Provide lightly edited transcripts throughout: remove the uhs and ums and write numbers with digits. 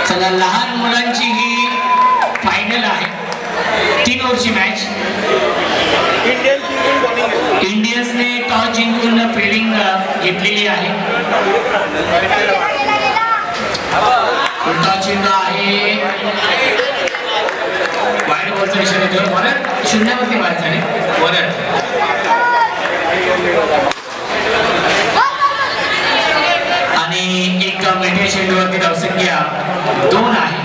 चला, लहान मुलांची ही फायनल आहे, 3 ओव्हरची मॅच. इंडियन्सने टॉस जिंकून फिल्डिंग घेतलेली आहे. उलटा चेंडू आहे, वाईड बॉलचा इशारा देतो. परत शून्यावरती बाद झाले. परत आणि एक मिठ्या चेंडूवरती धावसंख्या 2 आहे.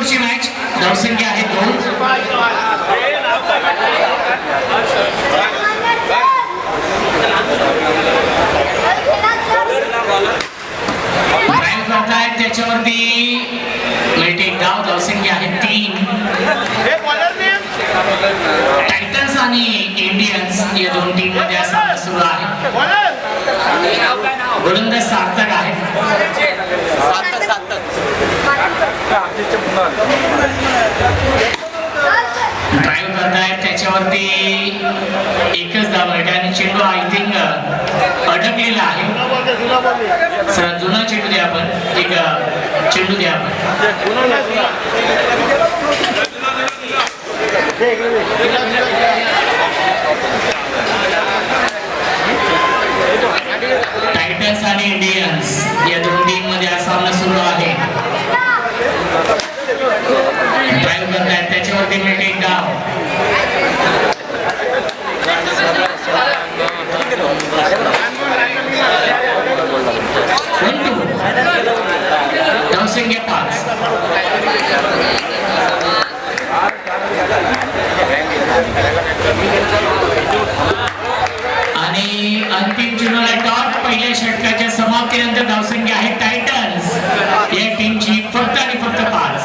ची मॅच, धावसंख्या आहे 2. ड्राईव्ह करतायत, त्याच्यावरती मिळते धाव. धावसंख्या आहे 3. टायटन्स आणि इंडियन्स या दोन टीम मध्ये सामना सुरू आहे. गोलंदाज सार्थक आहे. ड्राईव्ह करतायत, त्याच्यावरती एकच धाव आहे आणि चेंडू आय थिंक अडकलेला आहे. सर जुना चेंडू द्या आपण, एक चेंडू द्या आपण. टायटन्स आणि इंडियन्स या दोन टीम मध्ये हा सामना सुरू आहे. ड्राईव्ह करतायत, त्याच्यावरती मिळते एक धाव. धावसंख्या 5. आणि अंतिम चेंडूला डॉट. पहिल्या षटकाच्या समाप्तीनंतर धावसंख्या आहे टायटन्स या टीमची फक्त आणि फक्त 5.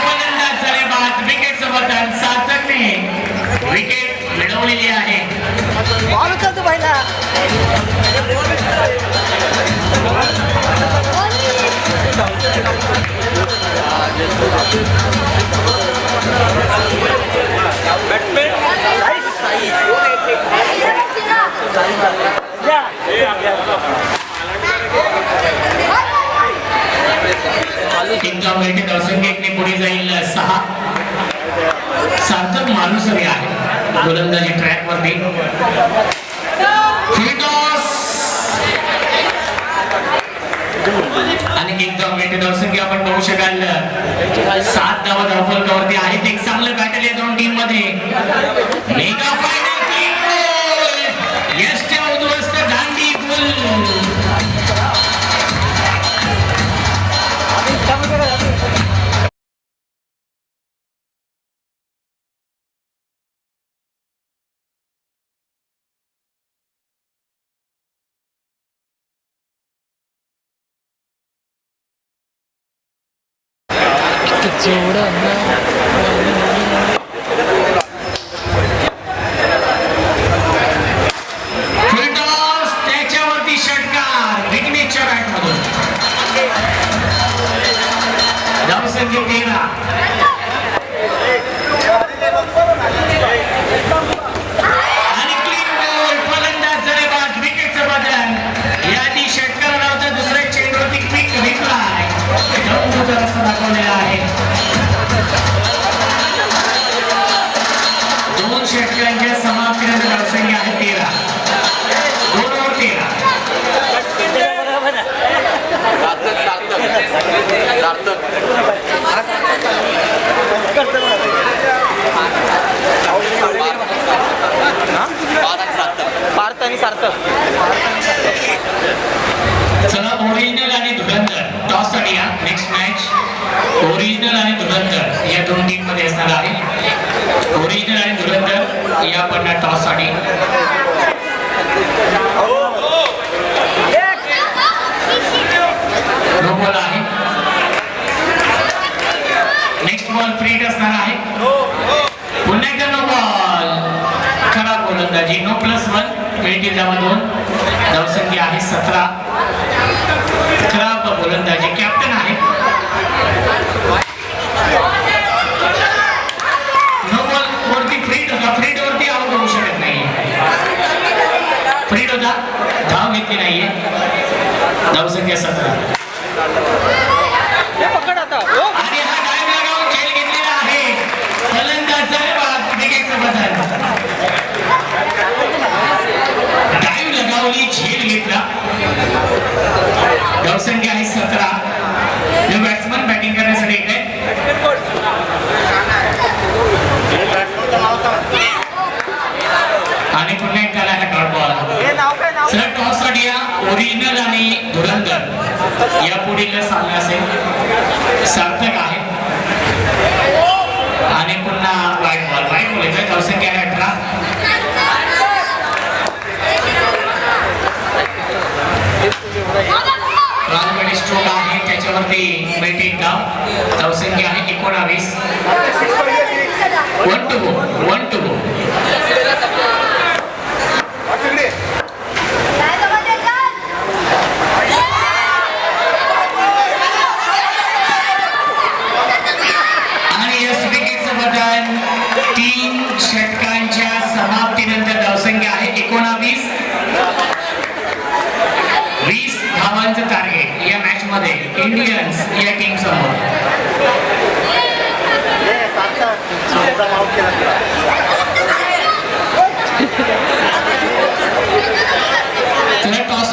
फलंदाज झाले बाद. विकेटचं बटन सार्थकने विकेट मिळवलेली आहे. पुढे जाईल 6. सार्थक मालुसरे आहे गोलंदाजी ट्रॅक वरती. आणि एकदम वेट धावसंख्या आपण बघू शकाल 7 धावा धावफलकावरती आहेत. एक चांगलं बॅटल या दोन टीम मध्ये. मेगा फायनल यश उद्ध्वस्त दांडी गुल. त्याच्यावरती षटकार विघ्नेश्वर राईट मधून. धावसंख्या 13. आणि क्लीन बॉल. फलंदाज झाले बाद. विकेटचं बदल. याआधी षटकाराला होता, दुसऱ्या चेंडूवरती क्विक रिप्लाय रस्ता दाखवलेला आहे. 2 षटकांच्या समाप्तीनंतर धावसंख्या आहे 13. 2 ओव्हर 13. चला, ओरिजिनल आणि धुरंधर टॉस साठी या. नेक्स्ट मॅच ओरिजिनल आणि धुरंधर या दोन टीम मध्ये असणार आहे. ओरिजिनल आणि धुरंधर या पण टॉस साठी. नो बॉल आहे. नेक्स्ट बॉल फ्री असणार आहे. गोलंदाजी नो +1 मिळतील धावा 2 धावसंख्या आहे 17 खराब गोलंदाजी कॅप्टन आहे नो बॉल वरती फ्रीट वरती आउट होऊ शकत नाही फ्रीट होता धाव घेतली नाहीये धावसंख्या 17 आणि हा डायव लगावून झेल घेतलेला आहे फलंदाज विकेटचं बदल डायव लगावली झेल घेतला धावसंख्या आहे 17 न्यू बॅट्समन बॅटिंग करण्यासाठी येत आहे आणि पुन्हा एक त्याला डॉट बॉल सर टॉस साठी ओरिजिनल आणि धुरंधर या पुढील सामना असेल सार्थक आहे आणि पुन्हा वाईट बॉल येतोय धावसंख्या आहे 18 क्रॉसमध्ये स्ट्रोक आहे त्याच्यावरती बेटिंग धाव धावसंख्या आहे 19 1 to go आणि यस विकेटचं बदल 3 षटकांच्या समाप्तीनंतर धावसंख्या आहे 19 20 धावांचं टार्गेट या मॅच मध्ये इंडियन्स या टीम समोर टॉस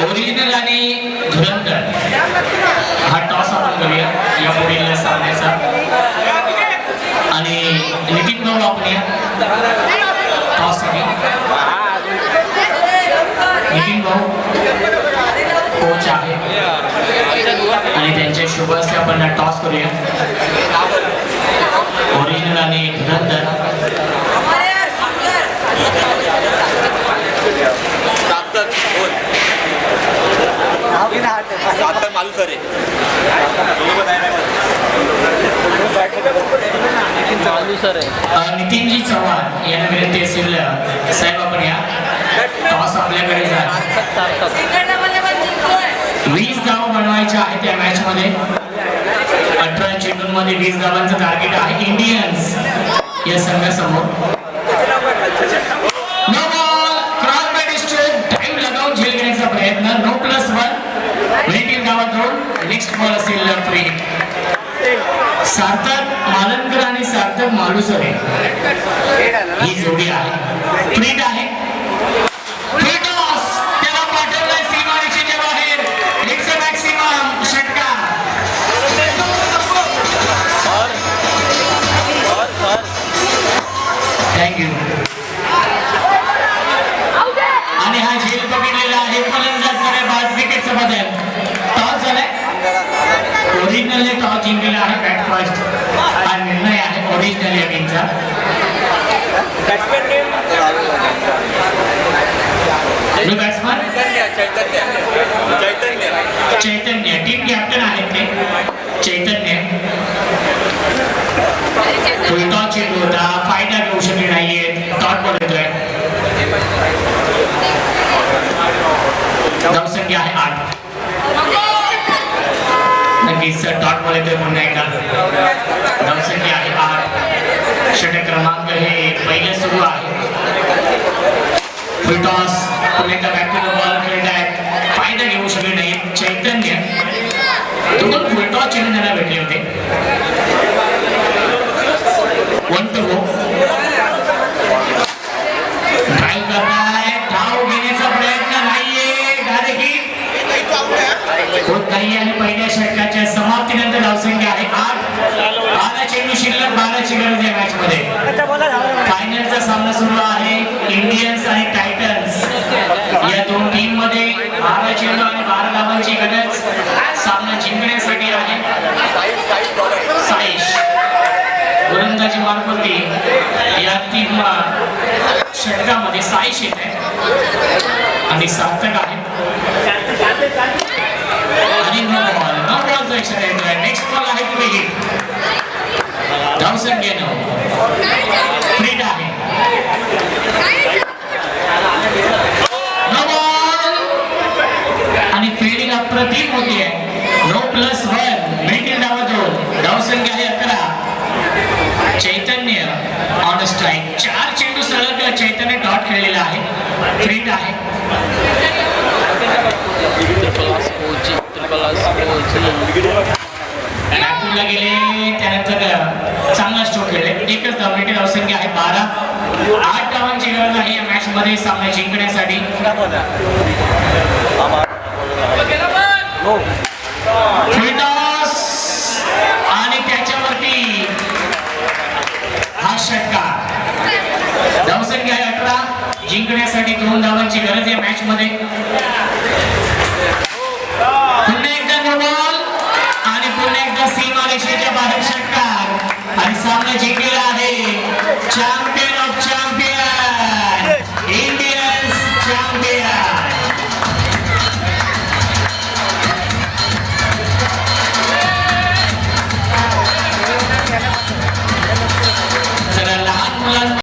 ओरिजिनल आणि धुरंधर हा टॉस आपण करूया या पुढील सामन्याचा आणि नितीन भाऊ आपण या टॉस साठी नितीन भाऊ कोच आहे आणि त्यांच्या शुभ हस्ते आपण टॉस करूया ओरिजिनल आणि धुरंधर नितीनजी चव्हाण यांना विनंती असेल साहेब आपण या टॉस आपल्याकडे जा 20 धाव बनवायच्या आहेत या मॅच मध्ये 18 चेंडूंमध्ये 20 धावांचं टार्गेट आहे इंडियन्स या संघासमोर no ball cross bat stroke dive लगावून झेल घेण्याचा प्रयत्न नो +1 वेटिंग धावा 2 नेक्स्ट बॉल असेल फ्री सार्थक मालनकर आणि सार्थक मालुसरे ही जोडी आहे फ्रीट आहे त्याला पाठवलाय सीमारेषेच्या बाहेर इट्स अ मॅक्सिमम षटकार थँक्यू आणि हा झेल बघितलेला आहे फलंदाज झालाय बाद विकेटचा बदल टॉस झालाय ओरिजिनलने टॉस जिंकलेला आहे बॅट फर्स्ट हा निर्णय आहे ओरिजिनल या टीमचा बॅट्समन चैतन्य टीम कॅप्टन आहेत ते चैतन्य फुलटॉस चेंडू होता फायदा घेऊ शकले नाहीये टॉट बॉल येतोय धावसंख्या आहे 8 नक्कीच टॉट बॉल येतोय पुन्हा एकदा धावसंख्या आहे 8 षटक क्रमांक हे पहिले सुरू आहे फुलटॉस पुन्हा एकदा बॅक टू द बॉल खेळतायत फायदा घेऊ शकले नाही चैतन्य दोन फुलटॉस चेंडू त्यांना भेटले होते 1 to go ड्राइव्ह करताय धाव घेण्याचा प्रयत्न नाहीये डायरेक्ट होत नाही आणि पहिल्या षटकाच्या समाप्तीनंतर धावसंख्या आहे 8 12 चेंडू शिल्लक 12 ची गरज आहे मॅच मध्ये फायनलचा सामना सुरू आहे इंडियन्स आणि टायटन्स या दोन टीम मध्ये 12 चेंडू आणि 12 धावांची गरज सामना जिंकण्यासाठी आहे साईश गोलंदाजी मार्फती या तीन षटकामध्ये साईश येत आहे आणि सार्थक आहे आणि नो बॉलचा इशारा येतोय. नेक्स्ट बॉल आहे पुढे हिट. धावसंख्या 9. फ्रीड आहे. नो बॉल आणि फिल्डिंग अप्रतिम होती आहे. नो +1 मिळतील धावा 2. धावसंख्या आहे 11. चैतन्य ऑन स्ट्राइक. 4 चेंडू सलग चैतन्य डॉट खेळलेला आहे. फ्रीड आहे. नागपूरला गेले त्यानंतर चांगला स्ट्रोक खेळले. एकच धाव मिळते. धावसंख्या आहे 12. 8 धावांची गरज आहे या मॅच मध्ये सामना जिंकण्यासाठी. आणि त्याच्यावरती हा षटकार. धावसंख्या आहे 18. जिंकण्यासाठी 2 धावांची गरज या मॅच मध्ये. पुन्हा एकदा नो बॉल आणि पुन्हा एकदा सीमारेषेच्या बाहेर षटकार आणि सामना जिंकलेला आहे चॅम्पियन